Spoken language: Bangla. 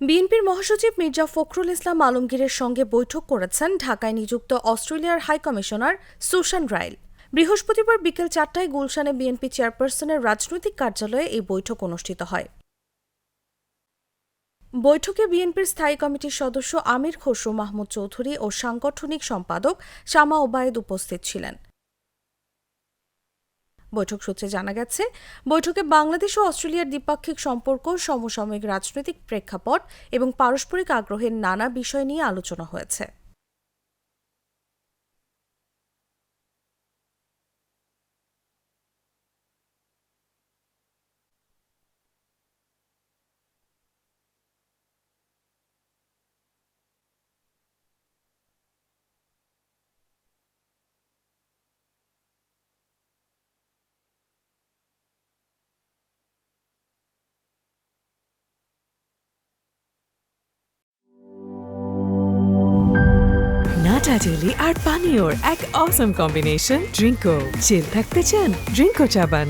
বিএনপির মহাসচিব মির্জা ফখরুল ইসলাম আলমগীরের সঙ্গে বৈঠক করেছেন ঢাকায় নিযুক্ত অস্ট্রেলিয়ার হাইকমিশনার সুসান রাইল। বৃহস্পতিবার বিকেল ৪টায় গুলশানে বিএনপি চেয়ারপারসনের রাজনৈতিক কার্যালয়ে এই বৈঠক অনুষ্ঠিত হয়। বৈঠকে বিএনপির স্থায়ী কমিটির সদস্য আমির খসরু মাহমুদ চৌধুরী ও সাংগঠনিক সম্পাদক শামা ওবায়েদ উপস্থিত ছিলেন। বৈঠক সূত্রে জানা গেছে, বৈঠকে বাংলাদেশ ও অস্ট্রেলিয়ার দ্বিপাক্ষিক সম্পর্ক, সমসাময়িক রাজনৈতিক প্রেক্ষাপট এবং পারস্পরিক আগ্রহের নানা বিষয় নিয়ে আলোচনা হয়েছে। নাটা ডেইলি আর পানীয়র এক অসম কম্বিনেশন ড্রিঙ্কো। চিল থাকতে চান? ড্রিঙ্কো চাবান।